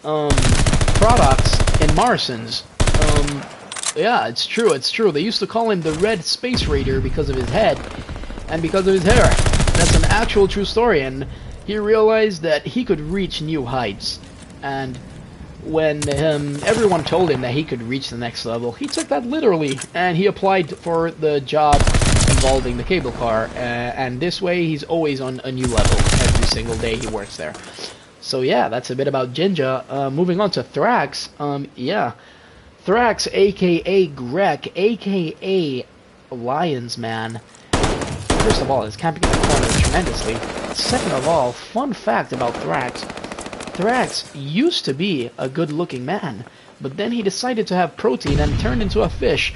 products in Morrison's. Yeah, it's true, it's true. They used to call him the Red Space Raider because of his head and because of his hair. That's an actual true story, and he realized that he could reach new heights. And when everyone told him that he could reach the next level, he took that literally, and he applied for the job involving the cable car, and this way he's always on a new level every single day he works there. So yeah, that's a bit about Ginger. Moving on to Thrax, yeah. Thrax, aka Grek, aka Lions Man. First of all, is camping in the corner tremendously. Second of all, fun fact about Thrax. Thrax used to be a good-looking man, but then he decided to have protein and turned into a fish.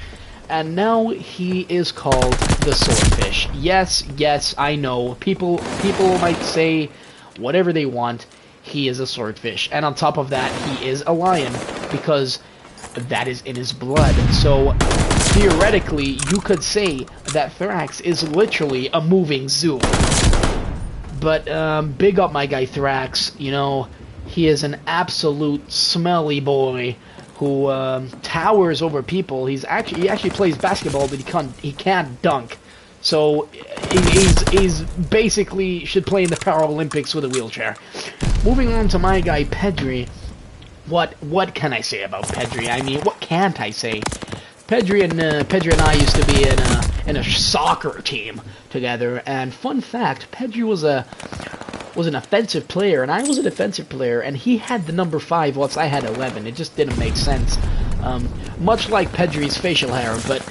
And now he is called the Swordfish. Yes, yes, I know. People might say whatever they want. He is a swordfish. And on top of that, he is a lion, because that is in his blood. So, theoretically, you could say that Thrax is literally a moving zoo. But, big up my guy Thrax. You know, he is an absolute smelly boy who towers over people. He actually plays basketball, but he can't dunk. So he's basically should play in the Paralympics with a wheelchair. Moving on to my guy Pedri. What can I say about Pedri? I mean, what can't I say? Pedri and I used to be in a soccer team together. And fun fact, Pedri was an offensive player, and I was a defensive player, and he had the number 5 whilst I had 11. It just didn't make sense. Much like Pedri's facial hair, but,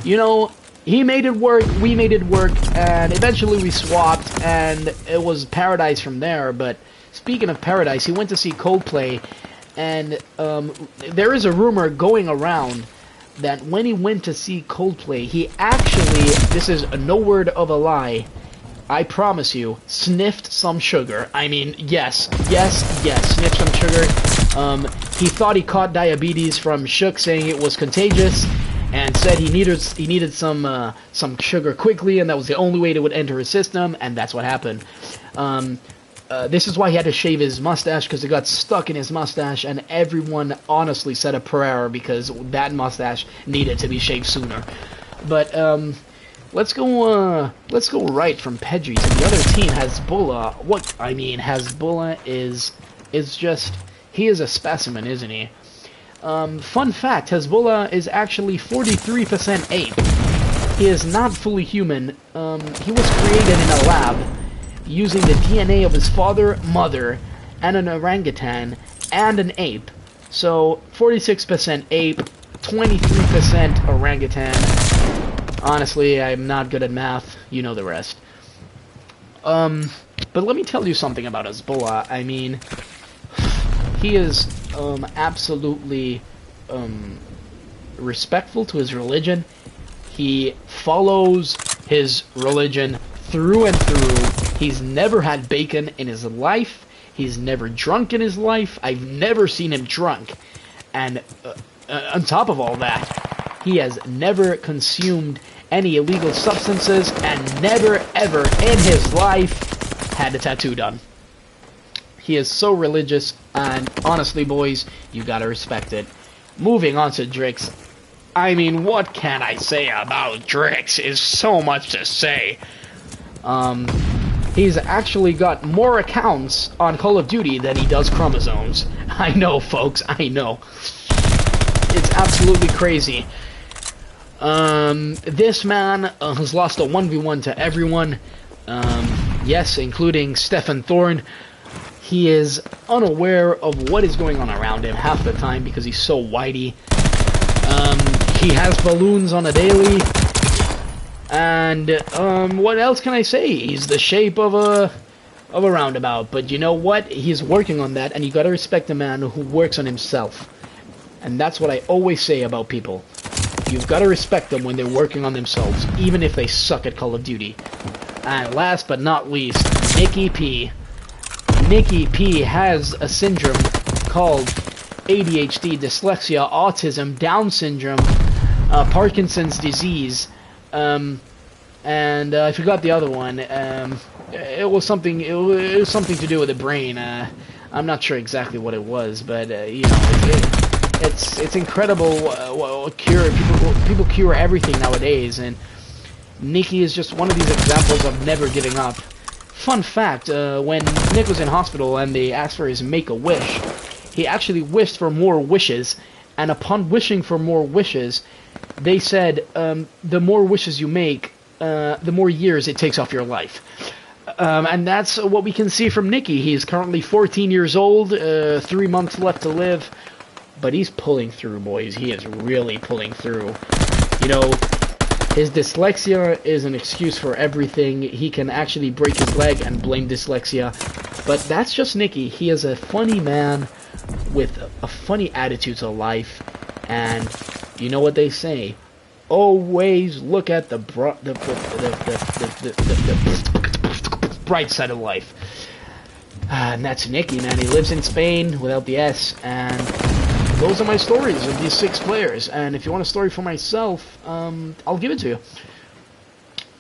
you know, he made it work, we made it work, and eventually we swapped, and it was paradise from there. But speaking of paradise, he went to see Coldplay, and there is a rumor going around that when he went to see Coldplay, he actually, this is no word of a lie, I promise you, sniffed some sugar. I mean, yes, sniffed some sugar. He thought he caught diabetes from Shook saying it was contagious, and said he needed some sugar quickly, and that was the only way it would enter his system, and that's what happened. This is why he had to shave his mustache, because it got stuck in his mustache, and everyone honestly said a prayer because that mustache needed to be shaved sooner. But let's go right from Pedri to the other team, Hezbollah. Hezbollah is just, he is a specimen, isn't he? Fun fact, Hezbollah is actually 43% ape. He is not fully human. He was created in a lab using the DNA of his father, mother, and an orangutan, and an ape. So, 46% ape, 23% orangutan. Honestly, I'm not good at math. You know the rest. But let me tell you something about Hezbollah. I mean, he is absolutely respectful to his religion. He follows his religion through and through. He's never had bacon in his life. He's never drunk in his life. I've never seen him drunk. And on top of all that, he has never consumed any illegal substances and never ever in his life had a tattoo done. He is so religious, and honestly, boys, you gotta respect it. Moving on to Drix. I mean, what can I say about Drix? Is so much to say. He's actually got more accounts on Call of Duty than he does chromosomes. I know, folks, I know. It's absolutely crazy. This man has lost a 1v1 to everyone. Yes, including Stefan Thorne. He is unaware of what is going on around him half the time because he's so whitey. He has balloons on a daily. And, what else can I say? He's the shape of a roundabout. But you know what? He's working on that, and you gotta respect a man who works on himself. And that's what I always say about people. You've gotta respect them when they're working on themselves, even if they suck at Call of Duty. And last but not least, Nikki P. Nikki P has a syndrome called ADHD, dyslexia, autism, Down syndrome, Parkinson's disease, and I forgot the other one. It was something. It was something to do with the brain. I'm not sure exactly what it was, but you know, it's incredible what cure people cure everything nowadays, and Nikki is just one of these examples of never giving up. Fun fact: when Nick was in hospital and they asked for his Make-A-Wish, he actually wished for more wishes, and upon wishing for more wishes, they said, the more wishes you make, the more years it takes off your life. And that's what we can see from Nicky. He's currently 14 years old, 3 months left to live, but he's pulling through, boys. He is really pulling through. You know, his dyslexia is an excuse for everything. He can actually break his leg and blame dyslexia. But that's just Nicky. He is a funny man with a funny attitude to life. And you know what they say? Always look at the bright side of life. And that's Nicky, man. He lives in Spain without the S. And those are my stories of these 6 players. And if you want a story for myself, I'll give it to you.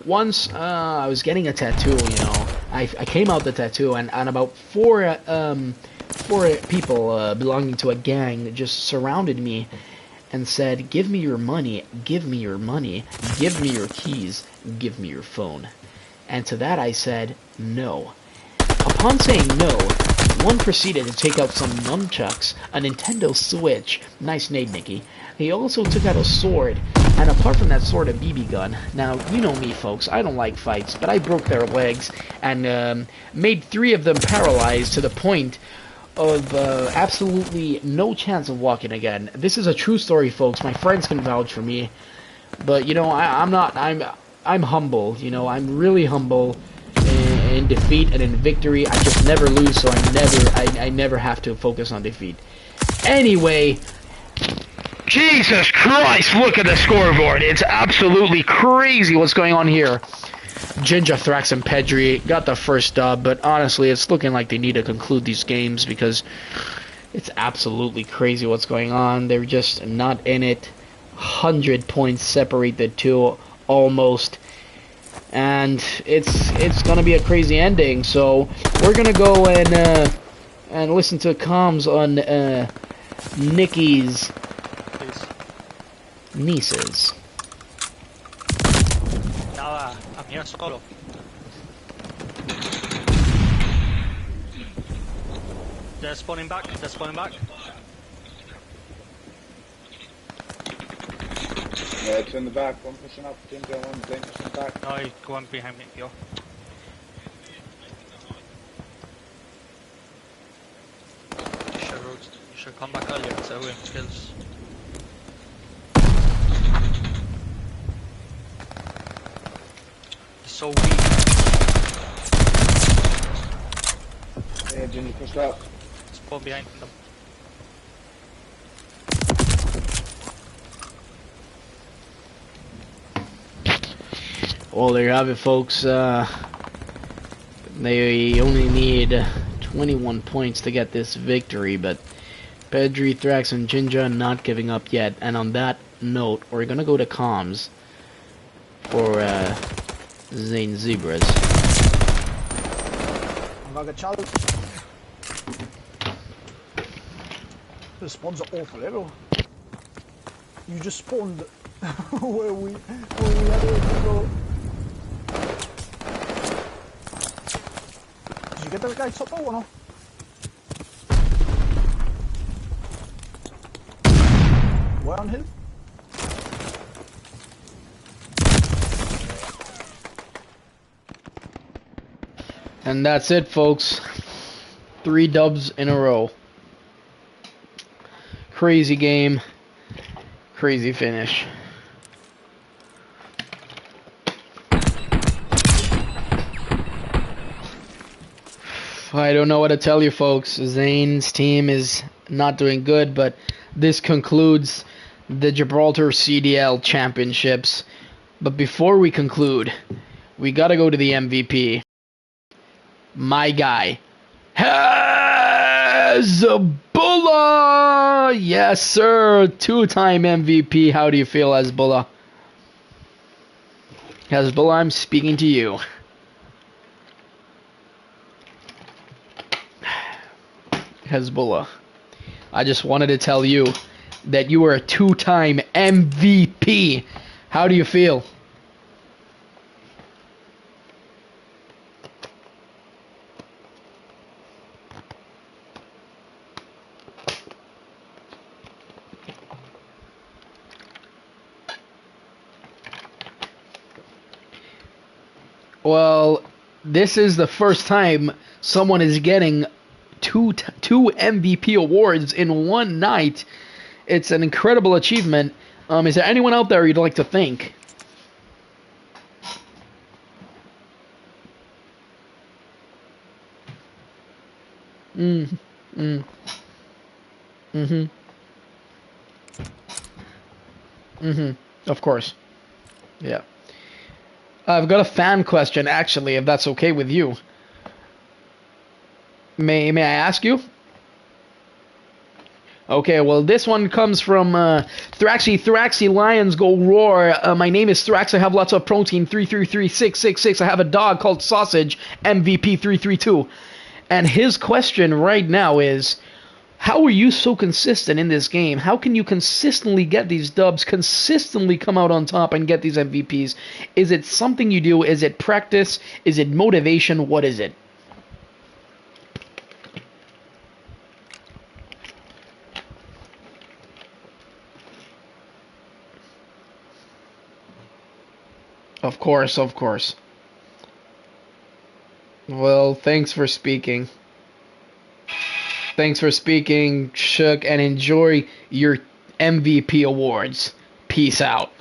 Once I was getting a tattoo, you know, I came out the tattoo, and about four people belonging to a gang just surrounded me and said, "Give me your money, give me your money, give me your keys, give me your phone." And to that I said, no. Upon saying no, one proceeded to take out some nunchucks, a Nintendo Switch. Nice nade, Nicky. He also took out a sword, and apart from that sword, a BB gun. Now, you know me, folks, I don't like fights, but I broke their legs and made 3 of them paralyzed to the point of absolutely no chance of walking again. This is a true story, folks. My friends can vouch for me. But, you know, I'm humble, you know, I'm really humble in defeat and in victory. I just never lose, so I never have to focus on defeat. Anyway, Jesus Christ, look at the scoreboard. It's absolutely crazy what's going on here. Ginger, Thrax, and Pedri got the first dub, but honestly, it's looking like they need to conclude these games because it's absolutely crazy what's going on. They're just not in it. 100 points separate the two, almost. And it's gonna be a crazy ending, so we're gonna go and listen to comms on Nicky's nieces. Now I'm here solo. They're spawning back. They're spawning back. Yeah, it's in the back. One pushing up, Ginger, one pushing back. No, go on behind me, yo. You should come back earlier instead of winning kills. He's so weak. Yeah, Ginger pushed up. Spawn behind them. Well, there you have it, folks. They only need 21 points to get this victory, but Pedri, Thrax, and Jinja not giving up yet. And on that note, we're gonna go to comms for Zane Zebras. I'm gonna get challenged. The spawns are awful, bro. You just spawned where we had it, bro. Did you get that guy top or no? Where on hill? And that's it, folks. 3 dubs in a row. Crazy game. Crazy finish. I don't know what to tell you, folks. Zane's team is not doing good, but this concludes the Gibraltar Cdl Championships. But before we conclude, we gotta go to the MVP. My guy. Hezbollah! Yes, sir. 2-time MVP. How do you feel, Hezbollah? Hezbollah, I'm speaking to you. Hezbollah, I just wanted to tell you that you were a 2-time MVP. How do you feel? Well, this is the first time someone is getting two MVP awards in one night. It's an incredible achievement. Is there anyone out there you'd like to thank? Of course. Yeah. I've got a fan question, actually, if that's okay with you. May I ask you? Okay, well, this one comes from Thraxy Lions Go Roar. My name is Thrax. I have lots of protein. 333666. I have a dog called Sausage. MVP 332. And his question right now is, how are you so consistent in this game? How can you consistently get these dubs, consistently come out on top and get these MVPs? Is it something you do? Is it practice? Is it motivation? What is it? Of course, of course. Well, thanks for speaking. Thanks for speaking, Shook, and enjoy your MVP awards. Peace out.